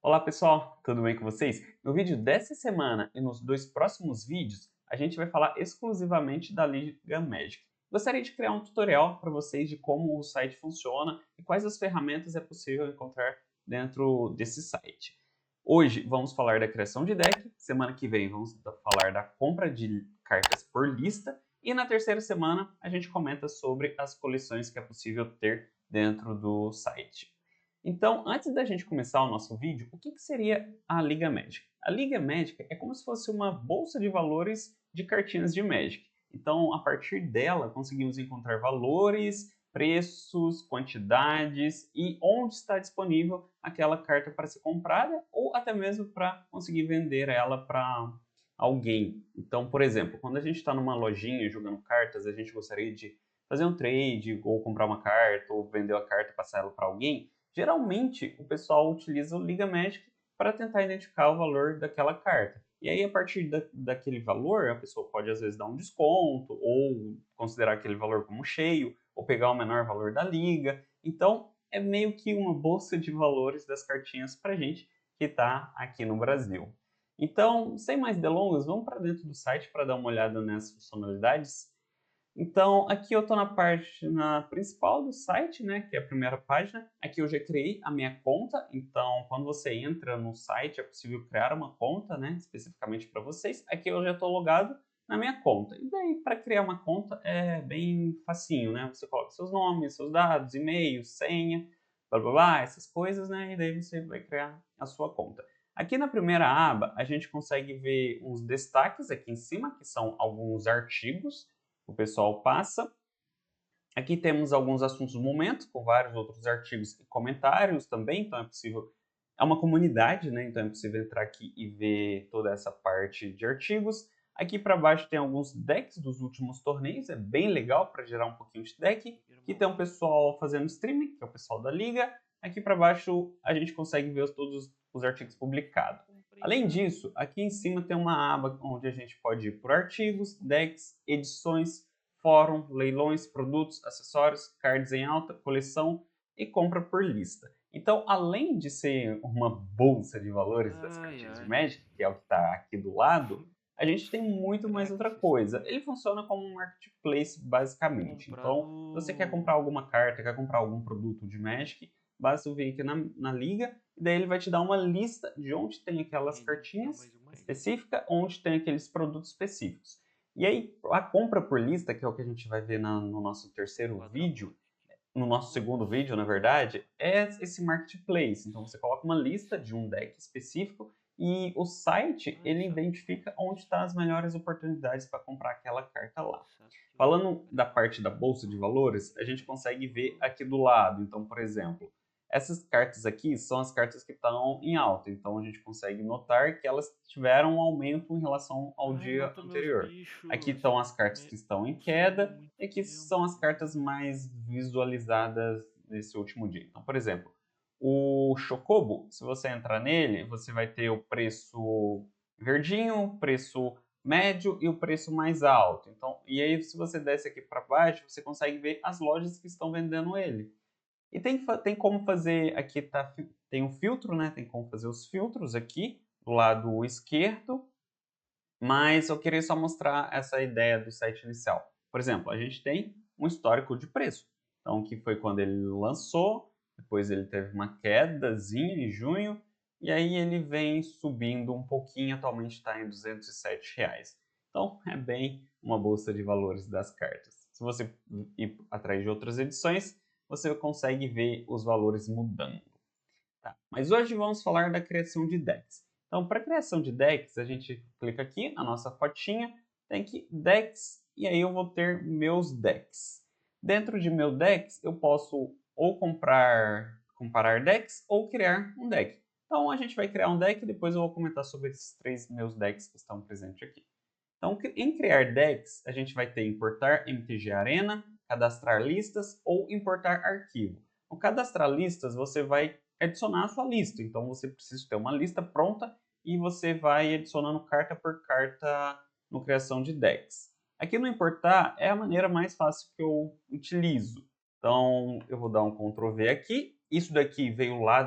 Olá pessoal, tudo bem com vocês? No vídeo dessa semana e nos dois próximos vídeos, a gente vai falar exclusivamente da Liga Magic. Gostaria de criar um tutorial para vocês de como o site funciona e quais as ferramentas é possível encontrar dentro desse site. Hoje vamos falar da criação de deck, semana que vem vamos falar da compra de cartas por lista e na terceira semana a gente comenta sobre as coleções que é possível ter dentro do site. Então, antes da gente começar o nosso vídeo, o que seria a Liga Magic? A Liga Magic é como se fosse uma bolsa de valores de cartinhas de Magic. Então, a partir dela, conseguimos encontrar valores, preços, quantidades e onde está disponível aquela carta para ser comprada ou até mesmo para conseguir vender ela para alguém. Então, por exemplo, quando a gente está numa lojinha jogando cartas, a gente gostaria de fazer um trade ou comprar uma carta ou vender a carta e passar ela para alguém. Geralmente, o pessoal utiliza o Liga Magic para tentar identificar o valor daquela carta. E aí, a partir daquele valor, a pessoa pode, às vezes, dar um desconto, ou considerar aquele valor como cheio, ou pegar o menor valor da liga. Então, é meio que uma bolsa de valores das cartinhas para gente que está aqui no Brasil. Então, sem mais delongas, vamos para dentro do site para dar uma olhada nessas funcionalidades. Então, aqui eu estou na página principal do site, né, que é a primeira página. Aqui eu já criei a minha conta, então quando você entra no site é possível criar uma conta, né, especificamente para vocês. Aqui eu já estou logado na minha conta. E daí, para criar uma conta é bem facinho, né? Você coloca seus nomes, seus dados, e-mail, senha, blá blá blá, essas coisas, né? E daí você vai criar a sua conta. Aqui na primeira aba, a gente consegue ver os destaques aqui em cima, que são alguns artigos o pessoal passa. Aqui temos alguns assuntos do momento, com vários outros artigos e comentários também, então é possível... É uma comunidade, né? Então é possível entrar aqui e ver toda essa parte de artigos. Aqui para baixo tem alguns decks dos últimos torneios, é bem legal para gerar um pouquinho de deck. Aqui tem um pessoal fazendo streaming, que é o pessoal da liga. Aqui para baixo a gente consegue ver todos os artigos publicados. Além disso, aqui em cima tem uma aba onde a gente pode ir por artigos, decks, edições, fórum, leilões, produtos, acessórios, cards em alta, coleção e compra por lista. Então, além de ser uma bolsa de valores das Ai, cartinhas de ai. Magic, que é o que está aqui do lado, a gente tem muito mais outra Craques, coisa. Ele funciona como um marketplace, basicamente. comprar Então, se você quer comprar do... alguma carta, quer comprar algum produto de Magic, basta vir aqui na liga, e daí ele vai te dar uma lista de onde tem aquelas Ele dá cartinhas mais uma aí. específica, onde tem aqueles produtos específicos. E aí, a compra por lista, que é o que a gente vai ver no nosso terceiro vídeo, Quadrapante. no nosso segundo vídeo, na verdade, é esse marketplace. Então, você coloca uma lista de um deck específico e o site, Ai, ele chato. identifica onde estão as melhores oportunidades para comprar aquela carta lá. Chato. Falando da parte da bolsa de valores, a gente consegue ver aqui do lado. Então, por exemplo, essas cartas aqui são as cartas que estão em alta. Então, a gente consegue notar que elas tiveram um aumento em relação ao Ai, dia mata meus anterior. Aqui bichos. estão as cartas que estão em Consumiu queda muito e que são as tempo. cartas mais visualizadas nesse último dia. Então, por exemplo, o Chocobo, se você entrar nele, você vai ter o preço verdinho, o preço médio e o preço mais alto. Então, e aí, se você desce aqui para baixo, você consegue ver as lojas que estão vendendo ele. E tem como fazer, aqui tá, tem um filtro, né? Tem como fazer os filtros aqui do lado esquerdo, mas eu queria só mostrar essa ideia do site inicial. Por exemplo, a gente tem um histórico de preço. Então, que foi quando ele lançou, depois ele teve uma quedazinha em junho, e aí ele vem subindo um pouquinho, atualmente está em R$ 207. Então, é bem uma bolsa de valores das cartas. Se você ir atrás de outras edições, você consegue ver os valores mudando. Tá. Mas hoje vamos falar da criação de decks. Então, para criação de decks, a gente clica aqui na nossa fotinha, tem aqui decks, e aí eu vou ter meus decks. Dentro de meu decks, eu posso ou comparar decks ou criar um deck. Então, a gente vai criar um deck e depois eu vou comentar sobre esses três meus decks que estão presentes aqui. Então, em criar decks, a gente vai ter importar MTG Arena, cadastrar listas ou importar arquivo. No cadastrar listas, você vai adicionar a sua lista. Então, você precisa ter uma lista pronta e você vai adicionando carta por carta no criação de decks. Aqui no importar é a maneira mais fácil que eu utilizo. Então, eu vou dar um Ctrl V aqui. Isso daqui veio lá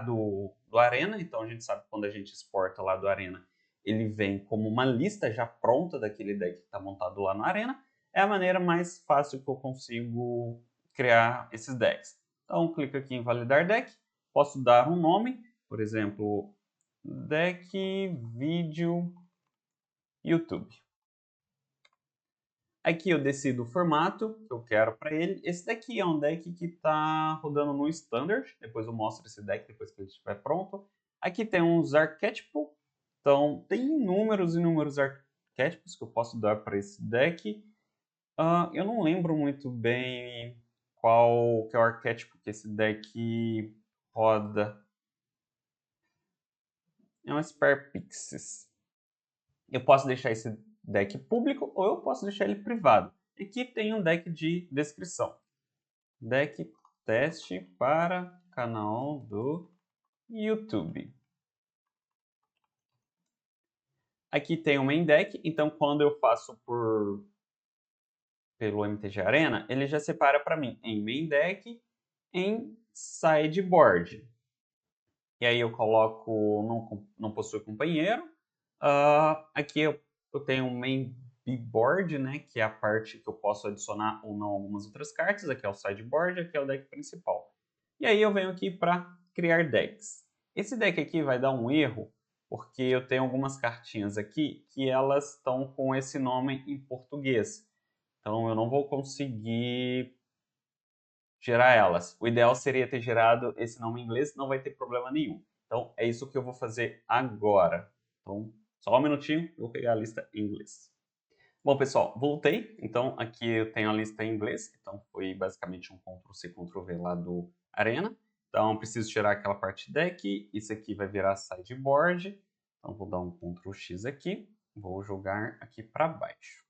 do Arena, então a gente sabe que quando a gente exporta lá do Arena, ele vem como uma lista já pronta daquele deck que está montado lá no Arena. É a maneira mais fácil que eu consigo criar esses decks. Então, clico aqui em validar deck, posso dar um nome, por exemplo, deck vídeo YouTube. Aqui eu decido o formato que eu quero para ele. Esse daqui é um deck que está rodando no Standard. Depois eu mostro esse deck depois que ele estiver pronto. Aqui tem uns arquétipos. Então, tem inúmeros arquétipos que eu posso dar para esse deck. Eu não lembro muito bem qual que é o arquétipo que esse deck roda. É um Spare Pixies. Eu posso deixar esse deck público ou eu posso deixar ele privado. Aqui tem um deck de descrição. Deck teste para canal do YouTube. Aqui tem o main deck, então quando eu faço pelo MTG Arena, ele já separa para mim em main deck, em sideboard. E aí eu coloco não possui companheiro. Aqui eu tenho um main board, né, que é a parte que eu posso adicionar ou não algumas outras cartas. Aqui é o sideboard, aqui é o deck principal. E aí eu venho aqui para criar decks. Esse deck aqui vai dar um erro, porque eu tenho algumas cartinhas aqui que elas estão com esse nome em português. Então eu não vou conseguir gerar elas. O ideal seria ter gerado esse nome em inglês, não vai ter problema nenhum. Então é isso que eu vou fazer agora. Então, só um minutinho, eu vou pegar a lista em inglês. Bom, pessoal, voltei. Então, aqui eu tenho a lista em inglês. Então, foi basicamente um Ctrl+C, Ctrl+V lá do Arena. Então, preciso tirar aquela parte deck. Isso aqui vai virar sideboard. Então, vou dar um Ctrl+X aqui. Vou jogar aqui para baixo.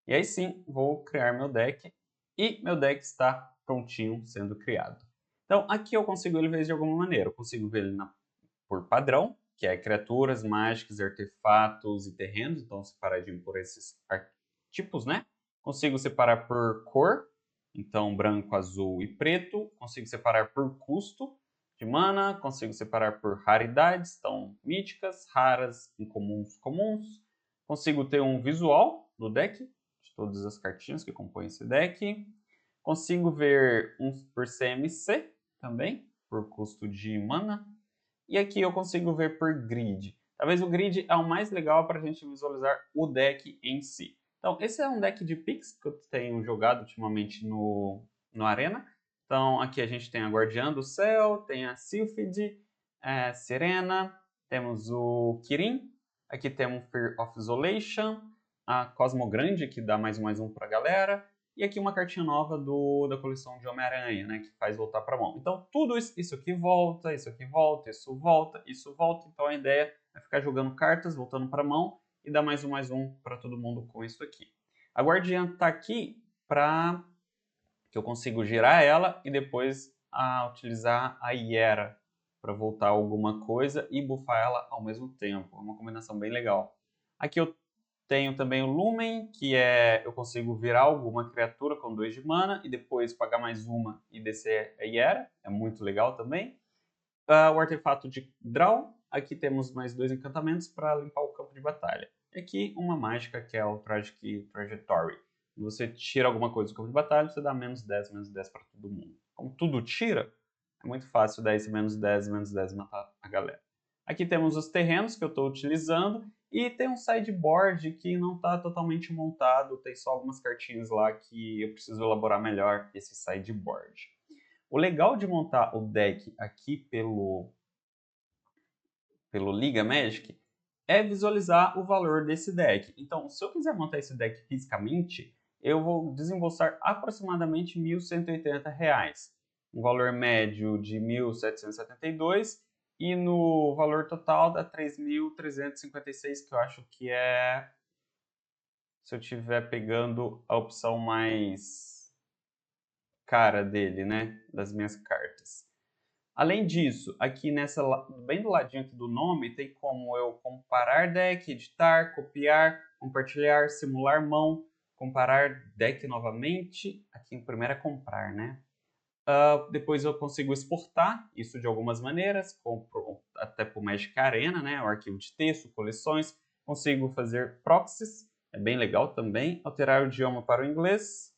E aí sim, vou criar meu deck. E meu deck está prontinho sendo criado. Então, aqui eu consigo ele ver de alguma maneira. Eu consigo ver ele por padrão, que é criaturas, mágicas, artefatos e terrenos. Então, separadinho por esses tipos, né? Consigo separar por cor. Então, branco, azul e preto. Consigo separar por custo de mana. Consigo separar por raridades. Então, míticas, raras, incomuns, comuns. Consigo ter um visual do deck, de todas as cartinhas que compõem esse deck. Consigo ver uns por CMC também, por custo de mana. E aqui eu consigo ver por grid. Talvez o grid é o mais legal para a gente visualizar o deck em si. Então, esse é um deck de Pix que eu tenho jogado ultimamente no Arena. Então, aqui a gente tem a Guardiã do Céu, tem a Sylphid, a Sirena, temos o Kirin, aqui temos Fear of Isolation, a Cosmogrande, que dá mais um para a galera, e aqui uma cartinha nova da coleção de Homem-Aranha, né, que faz voltar para a mão. Então, tudo isso aqui volta, isso aqui volta, isso volta, isso volta. Então, a ideia é ficar jogando cartas, voltando para a mão, e dar mais um para todo mundo com isso aqui. A Guardiã está aqui para que eu consigo girar ela e depois utilizar a Hiera para voltar alguma coisa e buffar ela ao mesmo tempo. É uma combinação bem legal. Aqui eu tenho também o Lumen, que eu consigo virar alguma criatura com 2 de mana e depois pagar mais uma e descer a Hiera. É muito legal também. O artefato de Draw. Aqui temos mais 2 encantamentos para limpar o campo de batalha. E aqui uma mágica que é o Tragic Trajectory. Se você tira alguma coisa do campo de batalha, você dá menos 10 para todo mundo. Como tudo tira, é muito fácil dar esse menos 10 e matar a galera. Aqui temos os terrenos que eu estou utilizando e tem um sideboard que não está totalmente montado, tem só algumas cartinhas lá que eu preciso elaborar melhor esse sideboard. O legal de montar o deck aqui pelo Liga Magic é visualizar o valor desse deck. Então, se eu quiser montar esse deck fisicamente, eu vou desembolsar aproximadamente R$ 1.180. Um valor médio de 1.772 e no valor total dá 3.356, que eu acho que é, se eu estiver pegando a opção mais cara dele, né, das minhas cartas. Além disso, aqui bem do ladinho aqui do nome, tem como eu comparar deck, editar, copiar, compartilhar, simular mão, comparar deck novamente. Aqui em primeiro é comprar, né? Depois eu consigo exportar isso de algumas maneiras, até para o Magic Arena, né, o arquivo de texto, coleções. Consigo fazer proxies, é bem legal também. Alterar o idioma para o inglês.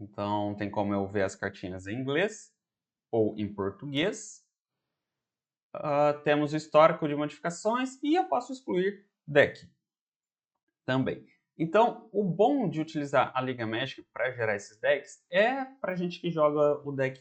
Então tem como eu ver as cartinhas em inglês ou em português. Temos o histórico de modificações e eu posso excluir deck também. Então, o bom de utilizar a Liga Magic para gerar esses decks é para gente que joga o deck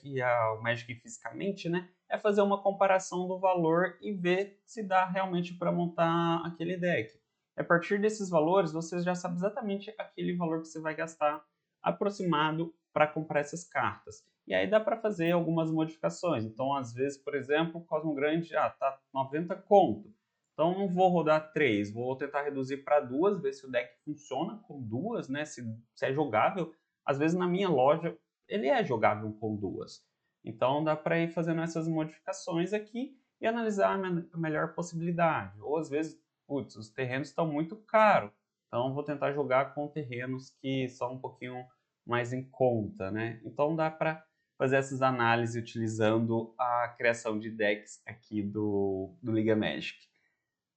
o Magic fisicamente, né? É fazer uma comparação do valor e ver se dá realmente para montar aquele deck. A partir desses valores, você já sabe exatamente aquele valor que você vai gastar aproximado para comprar essas cartas. E aí dá para fazer algumas modificações. Então, às vezes, por exemplo, o Cosmo Grande tá 90 conto. Então não vou rodar 3, vou tentar reduzir para 2, ver se o deck funciona com 2, né? Se é jogável. Às vezes na minha loja ele é jogável com 2. Então dá para ir fazendo essas modificações aqui e analisar a melhor possibilidade. Ou às vezes, putz, os terrenos estão muito caros. Então vou tentar jogar com terrenos que são um pouquinho mais em conta, né? Então dá para fazer essas análises utilizando a criação de decks aqui do Liga Magic.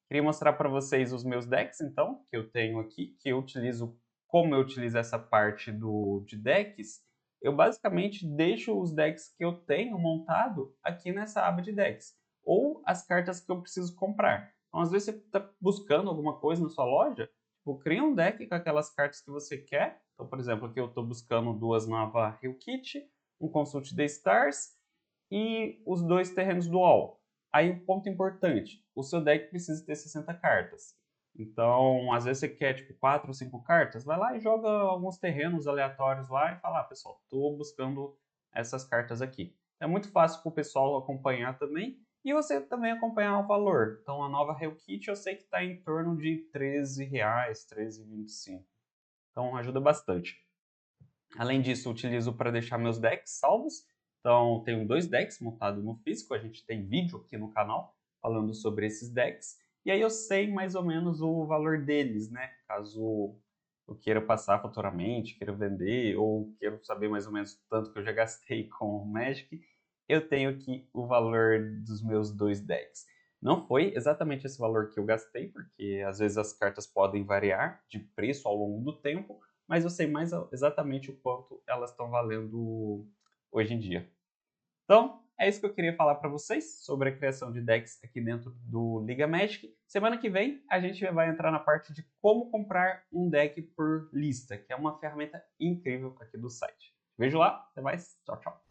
Queria mostrar para vocês os meus decks, então, que eu tenho aqui, que eu utilizo, como eu utilizo essa parte de decks, eu basicamente deixo os decks que eu tenho montado aqui nessa aba de decks, ou as cartas que eu preciso comprar. Então, às vezes você está buscando alguma coisa na sua loja, tipo, cria um deck com aquelas cartas que você quer. Então, por exemplo, aqui eu estou buscando 2 Nova Rio Kit, um Consult the Stars e os 2 terrenos dual. Aí, um ponto importante, o seu deck precisa ter 60 cartas. Então, às vezes você quer, tipo, 4 ou 5 cartas, vai lá e joga alguns terrenos aleatórios lá e fala, pessoal, estou buscando essas cartas aqui. É muito fácil para o pessoal acompanhar também, e você também acompanhar o valor. Então, a nova Hell Kit eu sei que está em torno de R$13, R$13,25. Então, ajuda bastante. Além disso, eu utilizo para deixar meus decks salvos. Então, tenho 2 decks montados no físico. A gente tem vídeo aqui no canal falando sobre esses decks. E aí eu sei mais ou menos o valor deles, né? Caso eu queira passar futuramente, queira vender, ou queira saber mais ou menos o tanto que eu já gastei com o Magic, eu tenho aqui o valor dos meus 2 decks. Não foi exatamente esse valor que eu gastei, porque às vezes as cartas podem variar de preço ao longo do tempo, mas eu sei mais exatamente o quanto elas estão valendo hoje em dia. Então, é isso que eu queria falar para vocês sobre a criação de decks aqui dentro do Liga Magic. Semana que vem a gente vai entrar na parte de como comprar um deck por lista, que é uma ferramenta incrível aqui do site. Vejo lá, até mais, tchau, tchau.